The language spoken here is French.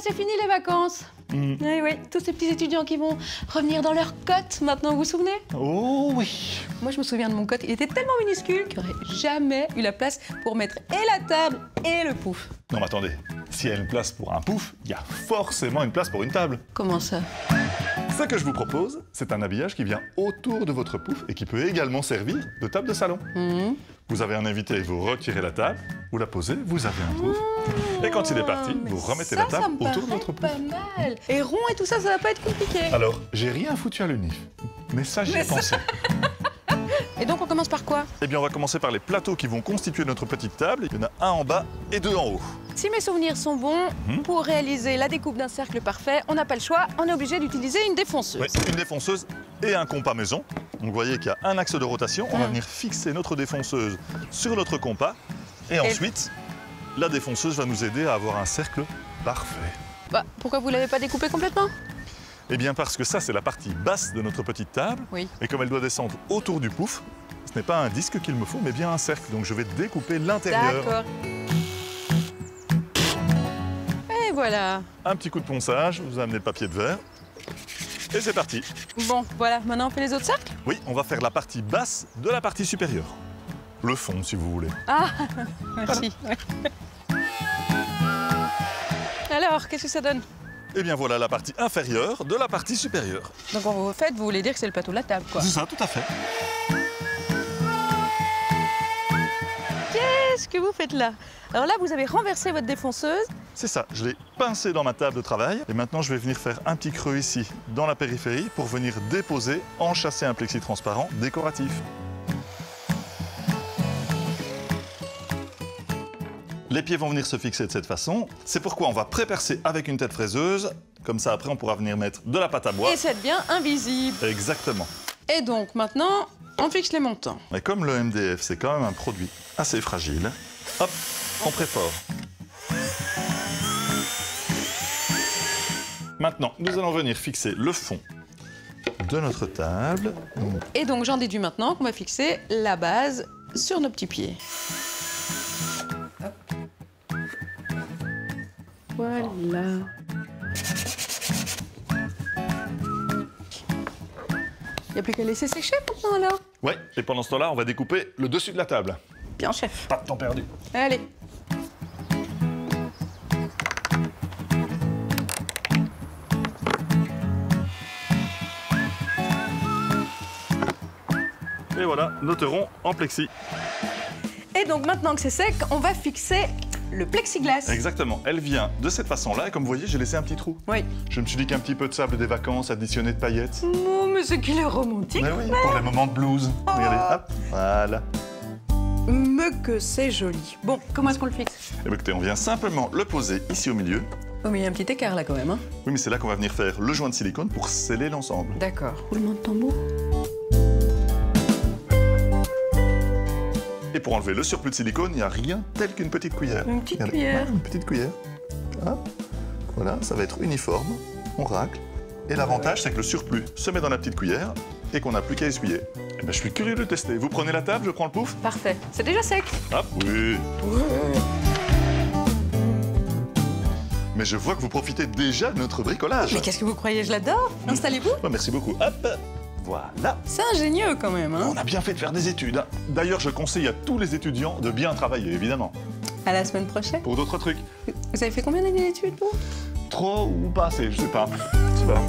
c'est fini les vacances. Oui, oui, tous ces petits étudiants qui vont revenir dans leur cote maintenant, vous vous souvenez? Oh oui. Moi, je me souviens de mon cote, il était tellement minuscule qu'il n'y aurait jamais eu la place pour mettre et la table et le pouf. Non mais attendez, s'il y a une place pour un pouf, il y a forcément une place pour une table. Comment ça? Ce que je vous propose, c'est un habillage qui vient autour de votre pouf et qui peut également servir de table de salon. Vous avez un invité, vous retirez la table, vous la posez, vous avez un pouf. Et quand il est parti, vous remettez la table autour de votre pouf. Pas mal. Et rond et tout ça, ça va pas être compliqué. Alors, j'ai rien foutu à l'UNIF, mais ça j'y ai pensé. Et donc on commence par quoi? Eh bien, on va commencer par les plateaux qui vont constituer notre petite table. Il y en a un en bas et deux en haut. Si mes souvenirs sont bons, pour réaliser la découpe d'un cercle parfait, on n'a pas le choix, on est obligé d'utiliser une défonceuse. Oui, une défonceuse et un compas maison. Donc vous voyez qu'il y a un axe de rotation. On va venir fixer notre défonceuse sur notre compas. Et ensuite, la défonceuse va nous aider à avoir un cercle parfait. Bah, pourquoi vous ne l'avez pas découpé complètement? Eh bien parce que ça, c'est la partie basse de notre petite table. Oui. Et comme elle doit descendre autour du pouf, ce n'est pas un disque qu'il me faut, mais bien un cercle. Donc je vais découper l'intérieur. D'accord. Et voilà. Un petit coup de ponçage, vous amenez le papier de verre. Et c'est parti. Bon, voilà, maintenant on fait les autres cercles? Oui, on va faire la partie basse de la partie supérieure. Le fond, si vous voulez. Ah, merci. Alors, qu'est-ce que ça donne? Eh bien voilà la partie inférieure de la partie supérieure. Donc en fait, vous voulez dire que c'est le plateau de la table, quoi. C'est ça, tout à fait. Qu'est-ce que vous faites là? Alors là, vous avez renversé votre défonceuse. C'est ça, je l'ai pincé dans ma table de travail. Et maintenant, je vais venir faire un petit creux ici, dans la périphérie, pour venir déposer, enchâsser un plexi transparent décoratif. Les pieds vont venir se fixer de cette façon. C'est pourquoi on va pré-percer avec une tête fraiseuse. Comme ça, après, on pourra venir mettre de la pâte à bois. Et c'est bien invisible. Exactement. Et donc, maintenant, on fixe les montants. Mais comme le MDF, c'est quand même un produit assez fragile, hop, on préfort. Maintenant, nous allons venir fixer le fond de notre table. Et donc, j'en déduis maintenant qu'on va fixer la base sur nos petits pieds. Voilà. Il n'y a plus qu'à laisser sécher maintenant alors. Ouais, et pendant ce temps-là, on va découper le dessus de la table. Bien, chef. Pas de temps perdu. Allez. Et voilà, notre rond en plexi. Et donc maintenant que c'est sec, on va fixer le plexiglas. Exactement, elle vient de cette façon-là, et comme vous voyez, j'ai laissé un petit trou. Oui. Je me suis dit qu'un petit peu de sable des vacances additionné de paillettes. Oh, mais c'est qu'il est romantique. Mais oui, pour les moments de blues. Regardez, hop, voilà. Mais que c'est joli. Bon, comment est-ce qu'on le fixe? Et bien, écoutez, on vient simplement le poser ici au milieu. Oh, mais il y a un petit écart là quand même, hein. Oui, mais c'est là qu'on va venir faire le joint de silicone pour sceller l'ensemble. D'accord. Roulement de tambour. Et pour enlever le surplus de silicone, il n'y a rien tel qu'une petite cuillère. Une petite Regardez, cuillère. ouais, une petite cuillère. Hop. Voilà, ça va être uniforme. On racle. Et l'avantage, c'est que le surplus se met dans la petite cuillère et qu'on n'a plus qu'à essuyer. Eh ben, je suis curieux de tester. Vous prenez la table, je prends le pouf. Parfait. C'est déjà sec. Hop, oui. Mais je vois que vous profitez déjà de notre bricolage. Mais qu'est-ce que vous croyez, je l'adore. Installez-vous. Ouais, merci beaucoup. Hop, voilà. C'est ingénieux quand même, hein. On a bien fait de faire des études. Hein. D'ailleurs, je conseille à tous les étudiants de bien travailler, évidemment. À la semaine prochaine. Pour d'autres trucs. Vous avez fait combien d'années d'études, vous? Trop ou pas assez, je sais pas. Je sais pas.